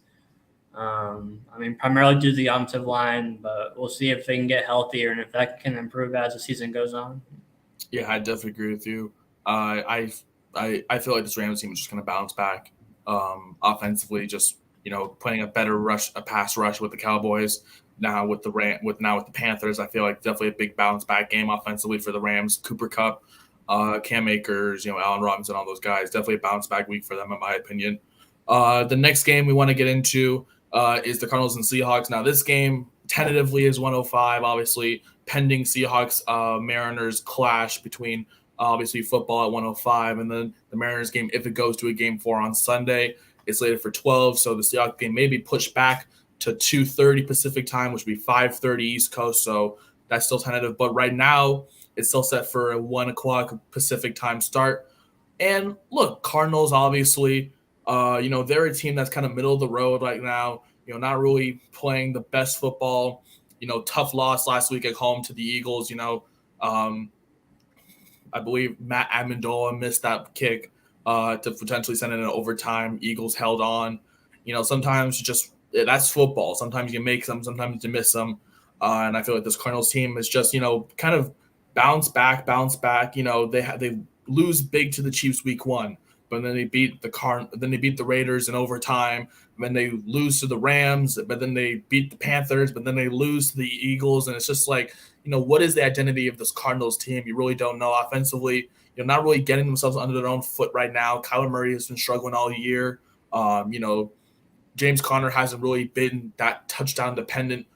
I mean, primarily due to the offensive line, but we'll see if they can get healthier and if that can improve as the season goes on. Yeah, I definitely agree with you. I feel like this Rams team is just going to bounce back offensively, just putting a pass rush with the Cowboys. Now with the Panthers, I feel like definitely a big bounce back game offensively for the Rams. Cooper Kupp, Cam Akers, Allen Robinson, all those guys. Definitely a bounce back week for them, in my opinion. The next game we want to get into is the Cardinals and Seahawks. Now, this game tentatively is 105, obviously, pending Seahawks Mariners clash between obviously football at 105, and then the Mariners game, if it goes to a game 4 on Sunday, it's slated for 12. So the Seahawks game may be pushed back to 2:30 Pacific time, which would be 5:30 East Coast. So that's still tentative. But right now, it's still set for a 1 o'clock Pacific time start. And look, Cardinals, obviously, they're a team that's kind of middle of the road right now. Not really playing the best football. Tough loss last week at home to the Eagles. I believe Matt Amendola missed that kick to potentially send it in overtime. Eagles held on. Sometimes that's football. Sometimes you make some, sometimes you miss some. And I feel like this Cardinals team is just, kind of bounce back. They lose big to the Chiefs week 1, but then they beat the Raiders in overtime. Then they lose to the Rams, but then they beat the Panthers, but then they lose to the Eagles. And it's just like, what is the identity of this Cardinals team? You really don't know. Offensively, not really getting themselves under their own foot right now. Kyler Murray has been struggling all year. James Conner hasn't really been that touchdown dependent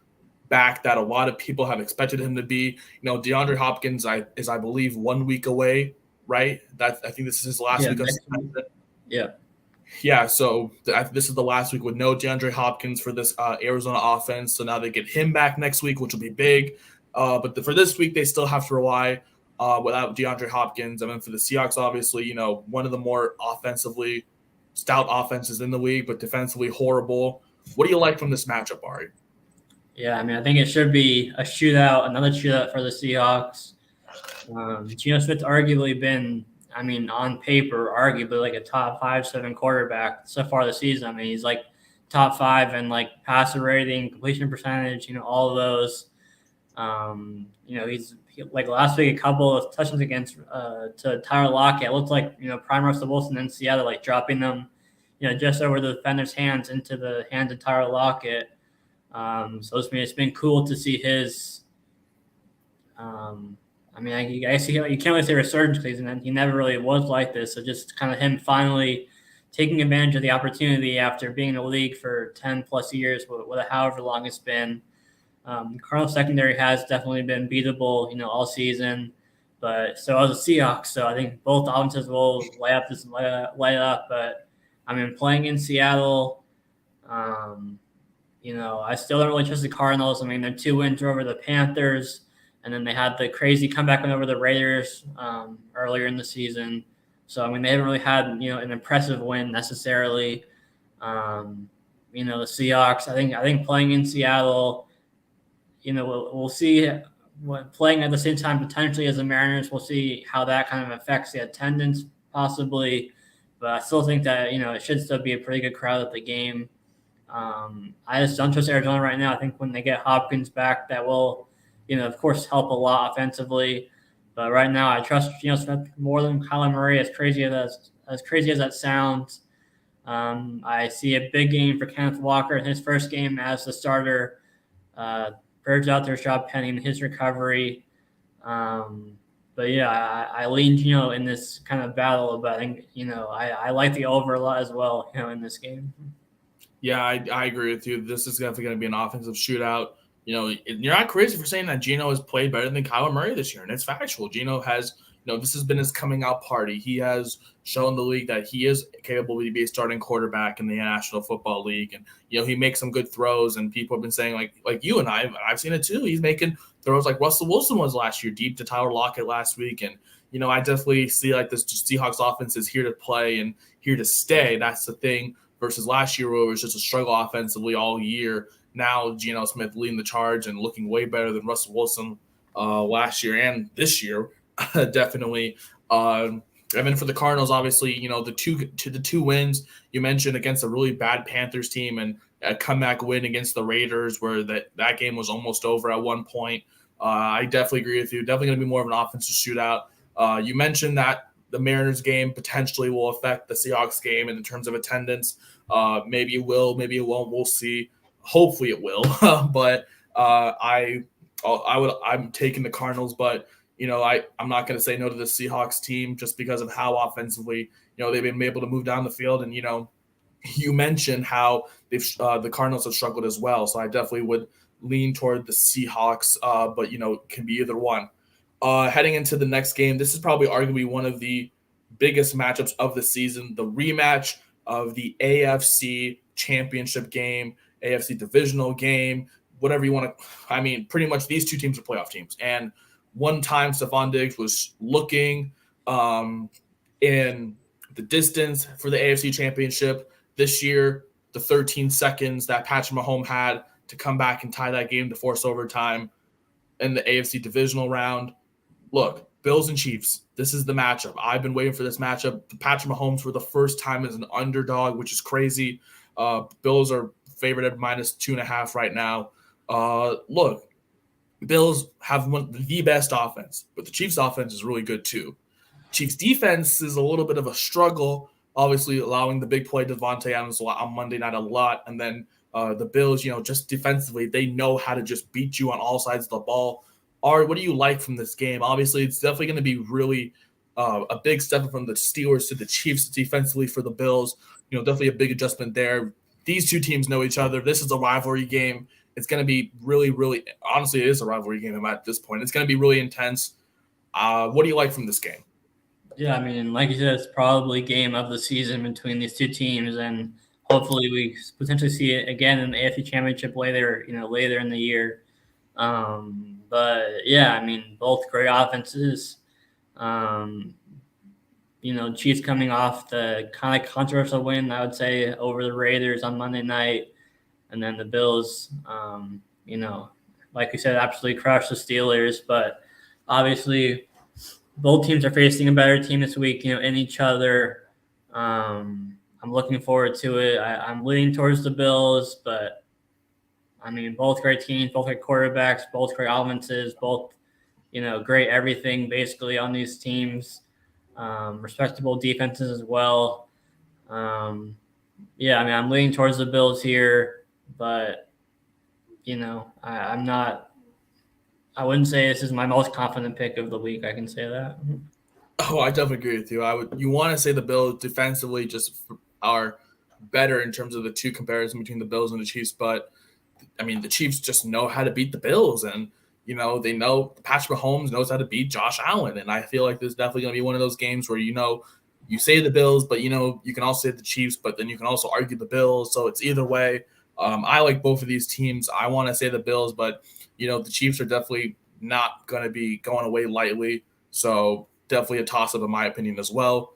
back that a lot of people have expected him to be. DeAndre Hopkins is I believe 1 week away, right? I think this is his last week. Yeah. So this is the last week with no DeAndre Hopkins for this Arizona offense. So now they get him back next week, which will be big. But for this week, they still have to rely without DeAndre Hopkins. I mean, for the Seahawks, obviously, one of the more offensively stout offenses in the league, but defensively horrible. What do you like from this matchup, Ari? Yeah, I mean, I think it should be a shootout, another shootout for the Seahawks. Geno Smith's arguably been, I mean, on paper, arguably like a top 5-7 quarterback so far this season. I mean, he's like top 5 in like passer rating, completion percentage, all of those. He's like last week, a couple of touchdowns against to Tyler Lockett. It looked like, prime Russell Wilson in Seattle, like dropping them, just over the defender's hands into the hands of Tyler Lockett. So it's been cool to see his. I guess you can't really say resurgence because he never really was like this. So just kind of him finally taking advantage of the opportunity after being in the league for 10 plus years, however long it's been. Cardinals secondary has definitely been beatable, all season, but so are the Seahawks. So I think both offenses will light up. But I mean, playing in Seattle, I still don't really trust the Cardinals. I mean, they're 2 wins over the Panthers, and then they had the crazy comeback win over the Raiders earlier in the season. So I mean, they haven't really had an impressive win necessarily. The Seahawks. I think playing in Seattle. We'll see what playing at the same time potentially as the Mariners. We'll see how that kind of affects the attendance possibly, but I still think that it should still be a pretty good crowd at the game. I just don't trust Arizona right now. I think when they get Hopkins back, that will, of course, help a lot offensively. But right now, I trust Smith more than Kyler Murray. As crazy as that sounds, I see a big game for Kenneth Walker in his first game as the starter. Birds out there, job pending his recovery. But yeah, I lean Geno in this kind of battle, but I think I like the over a lot as well. In this game. Yeah, I agree with you. This is definitely going to be an offensive shootout. You're not crazy for saying that Geno has played better than Kyler Murray this year, and it's factual. Geno has, this has been his coming out party. He has shown the league that he is capable to be a starting quarterback in the National Football League, and he makes some good throws. And people have been saying, like you and I've seen it too. He's making throws like Russell Wilson was last year, deep to Tyler Lockett last week, and I definitely see like this Seahawks offense is here to play and here to stay. That's the thing. Versus last year where it was just a struggle offensively all year. Now Geno Smith leading the charge and looking way better than Russell Wilson last year and this year, definitely. And then for the Cardinals, obviously, the two wins you mentioned against a really bad Panthers team and a comeback win against the Raiders where that game was almost over at one point. I definitely agree with you. Definitely going to be more of an offensive shootout. You mentioned that the Mariners game potentially will affect the Seahawks game in terms of attendance. Maybe it will, maybe it won't. We'll see. Hopefully it will. But I'm taking the Cardinals, but I'm not going to say no to the Seahawks team just because of how offensively they've been able to move down the field. And you mentioned how the Cardinals have struggled as well, so I definitely would lean toward the Seahawks. But it can be either one. Heading into the next game, this is probably arguably one of the biggest matchups of the season, the rematch of the AFC Championship game. AFC divisional game, whatever you want to. I mean, pretty much these two teams are playoff teams. And one time Stephon Diggs was looking in the distance for the AFC Championship. This year, the 13 seconds that Patrick Mahomes had to come back and tie that game to force overtime in the AFC divisional round. Look, Bills and Chiefs, this is the matchup. I've been waiting for this matchup. Patrick Mahomes for the first time as an underdog, which is crazy. Bills are favored at -2.5 right now. Look, Bills have the best offense, but the Chiefs' offense is really good too. Chiefs' defense is a little bit of a struggle, obviously allowing the big play to Devontae Adams on Monday night a lot. And then the Bills, just defensively, they know how to just beat you on all sides of the ball. Ari, what do you like from this game? Obviously, it's definitely going to be really a big step from the Steelers to the Chiefs defensively for the Bills. Definitely a big adjustment there. These two teams know each other. This is a rivalry game. It's going to be really, really – honestly, it is a rivalry game at this point. It's going to be really intense. What do you like from this game? Yeah, I mean, like you said, it's probably game of the season between these two teams, and hopefully we potentially see it again in the AFC Championship later in the year. But yeah, I mean, both great offenses. Chiefs coming off the kind of controversial win, I would say, over the Raiders on Monday night, and then the Bills, like you said, absolutely crushed the Steelers. But obviously, both teams are facing a better team this week, in each other. I'm looking forward to it. I'm leaning towards the Bills, but I mean, both great teams, both great quarterbacks, both great offenses, both, great everything basically on these teams. Respectable defenses as well. Yeah, I mean, I'm leaning towards the Bills here, but, I'm not – I wouldn't say this is my most confident pick of the week. I can say that. Oh, I definitely agree with you. You want to say the Bills defensively just are better in terms of the two comparison between the Bills and the Chiefs, but I mean the Chiefs just know how to beat the Bills, and they know Patrick Mahomes knows how to beat Josh Allen, and I feel like this is definitely going to be one of those games where you say the Bills, but you can also say the Chiefs, but then you can also argue the Bills. So it's either way. I like both of these teams. I want to say the Bills, but the Chiefs are definitely not going to be going away lightly. So definitely a toss-up in my opinion as well.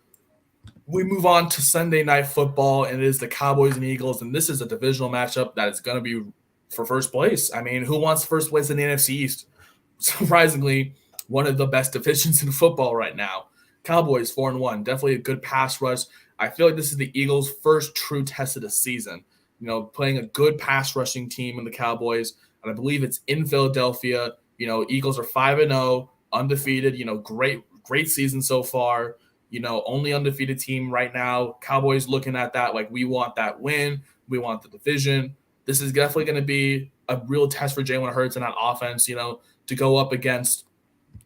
We move on to Sunday Night Football, and it is the Cowboys and Eagles, and this is a divisional matchup that is going to be for first place. I mean, who wants first place in the NFC East? Surprisingly, one of the best divisions in football right now. Cowboys 4-1, definitely a good pass rush. I feel like this is the Eagles' first true test of the season. Playing a good pass rushing team in the Cowboys, and I believe it's in Philadelphia. Eagles are 5-0, undefeated. Great season so far. Only undefeated team right now. Cowboys looking at that like we want that win. We want the division. This is definitely going to be a real test for Jalen Hurts and that offense, to go up against,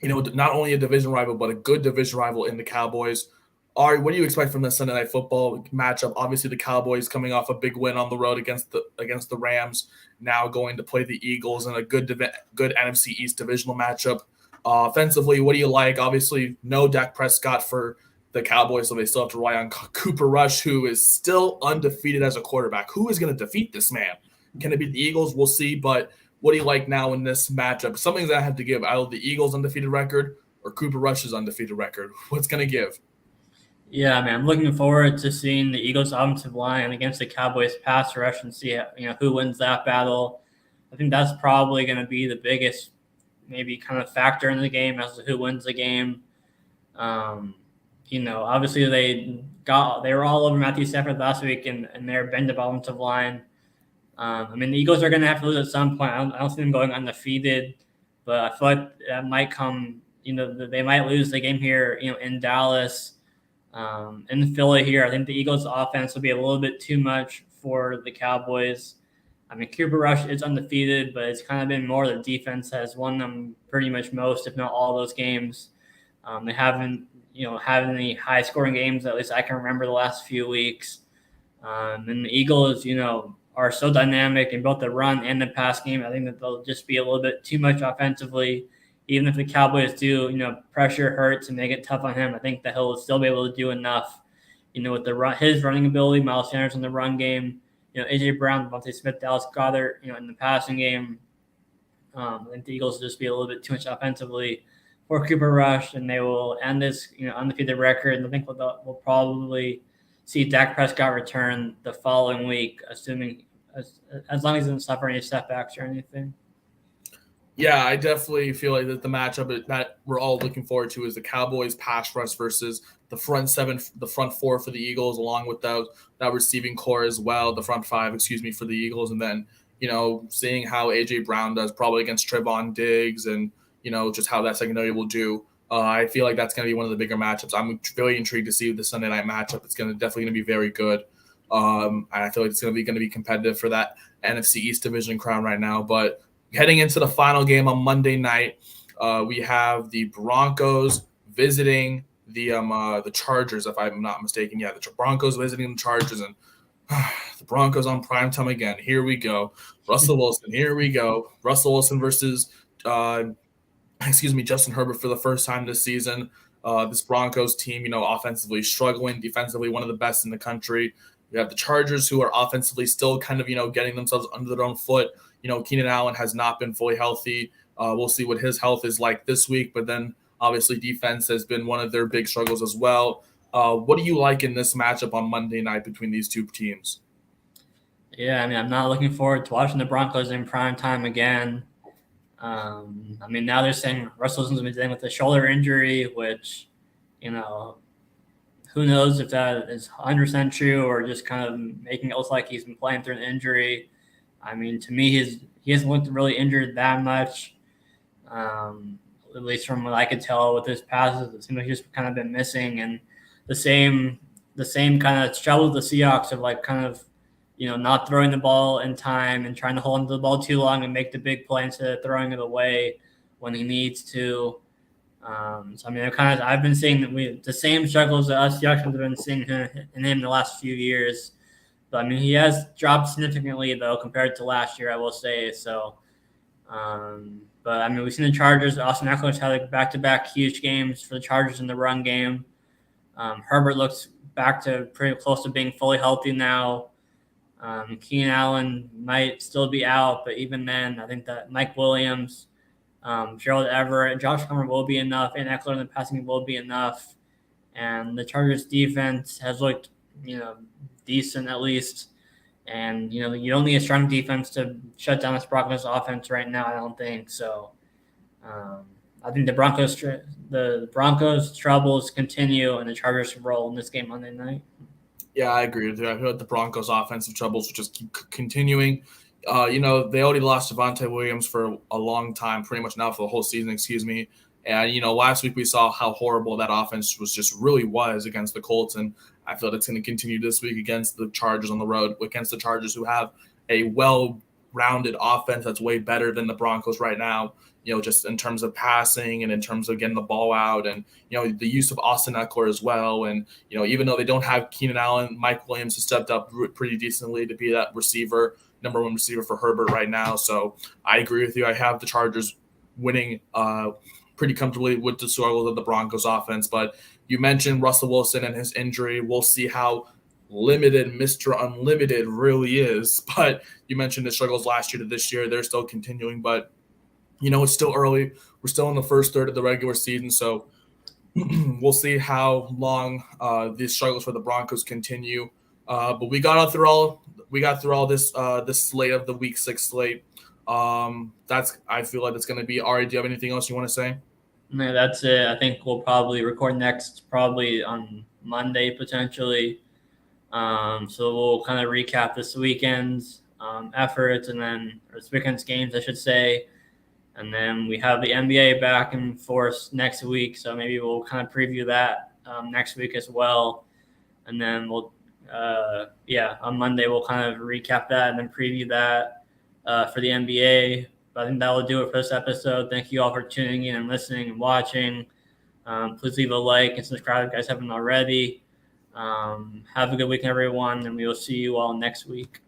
not only a division rival, but a good division rival in the Cowboys. Ari, what do you expect from this Sunday Night Football matchup? Obviously, the Cowboys coming off a big win on the road against the Rams, now going to play the Eagles in a good NFC East divisional matchup. Offensively, what do you like? Obviously, no Dak Prescott for the Cowboys, so they still have to rely on Cooper Rush, who is still undefeated as a quarterback. Who is going to defeat this man? Can it be the Eagles? We'll see. But what do you like now in this matchup? Something that I have to give, either the Eagles' undefeated record or Cooper Rush's undefeated record. What's going to give? Yeah, man, I'm looking forward to seeing the Eagles' offensive line against the Cowboys' pass rush and see who wins that battle. I think that's probably going to be the biggest maybe kind of factor in the game as to who wins the game. Obviously they were all over Matthew Stafford last week and their bend-up offensive line. I mean, the Eagles are going to have to lose at some point. I don't see them going undefeated, but I feel like that might come. They might lose the game here. In Dallas. In Philly here, I think the Eagles' offense will be a little bit too much for the Cowboys. I mean, Cooper Rush is undefeated, but it's kind of been more the defense has won them pretty much most, if not all, those games. They haven't, had any high-scoring games, at least I can remember the last few weeks. And the Eagles, are so dynamic in both the run and the pass game. I think that they'll just be a little bit too much offensively. Even if the Cowboys do, pressure Hurts and make it tough on him, I think that he'll still be able to do enough, with his running ability, Miles Sanders in the run game, A.J. Brown, Devontae Smith, Dallas Goedert, in the passing game. I think the Eagles will just be a little bit too much offensively for Cooper Rush, and they will end this, undefeated record. And I think we'll probably see Dak Prescott return the following week, assuming as long as he doesn't suffer any setbacks or anything. Yeah, I definitely feel like that the matchup that we're all looking forward to is the Cowboys pass rush versus the front four for the Eagles, along with that receiving core as well, the front five, for the Eagles, and then seeing how AJ Brown does probably against Trevon Diggs, and just how that secondary will do. I feel like that's going to be one of the bigger matchups. I'm very intrigued to see the Sunday night matchup. It's definitely going to be very good. I feel like it's going to be competitive for that NFC East division crown right now, but. Heading into the final game on Monday night, we have the Broncos visiting the Chargers, if I'm not mistaken. Yeah, the Broncos visiting the Chargers, and the Broncos on primetime again. Here we go. Russell Wilson, here we go. Russell Wilson versus, Justin Herbert for the first time this season. This Broncos team, offensively struggling, defensively one of the best in the country. We have the Chargers, who are offensively still kind of, getting themselves under their own foot. Keenan Allen has not been fully healthy. We'll see what his health is like this week, but then obviously defense has been one of their big struggles as well. What do you like in this matchup on Monday night between these two teams? Yeah, I'm not looking forward to watching the Broncos in prime time again. Now they're saying Russell Wilson's been dealing with a shoulder injury, which, who knows if that is 100% true or just kind of making it look like he's been playing through an injury. To me, he hasn't looked really injured that much, at least from what I could tell with his passes. It seems like he's just kind of been missing, and the same kind of trouble with the Seahawks of not throwing the ball in time and trying to hold onto the ball too long and make the big play instead of throwing it away when he needs to. I've been seeing the same struggles that us Seahawks have been seeing in him the last few years. But he has dropped significantly though compared to last year, I will say. So, we've seen the Chargers. Austin Eckler's had back-to-back huge games for the Chargers in the run game. Herbert looks back to pretty close to being fully healthy now. Keenan Allen might still be out, but even then, I think that Mike Williams, Gerald Everett, and Josh Plummer will be enough, and Eckler in the passing game will be enough. And the Chargers defense has looked, decent at least. And, you don't need a strong defense to shut down this Broncos offense right now, I don't think. So I think the Broncos troubles continue and the Chargers roll in this game Monday night. Yeah, I agree with you. I feel like the Broncos offensive troubles will just keep continuing. They already lost Javonte Williams for a long time, pretty much now for the whole season, And, last week we saw how horrible that offense was against the Colts. And I feel it's going to continue this week against the Chargers on the road, against the Chargers who have a well-rounded offense that's way better than the Broncos right now, just in terms of passing and in terms of getting the ball out and, the use of Austin Eckler as well. And, even though they don't have Keenan Allen, Mike Williams has stepped up pretty decently to be that number one receiver for Herbert right now. So I agree with you. I have the Chargers winning pretty comfortably with the struggles of the Broncos offense. But you mentioned Russell Wilson and his injury. We'll see how limited Mr. Unlimited really is. But you mentioned the struggles last year to this year. They're still continuing. But, it's still early. We're still in the first third of the regular season. So we'll see how long these struggles for the Broncos continue. But we got through all this slate of the Week 6 slate. I feel like that's going to be. Ari, do you have anything else you want to say? No, that's it. I think we'll probably record next probably on Monday potentially. So we'll kind of recap this weekend's efforts and then this weekend's games, I should say. And then we have the NBA back in force next week, so maybe we'll kind of preview that next week as well. And then we'll, on Monday we'll kind of recap that and then preview that for the NBA. But I think that will do it for this episode. Thank you all for tuning in and listening and watching. Please leave a like and subscribe if you guys haven't already. Have a good week, everyone, and we will see you all next week.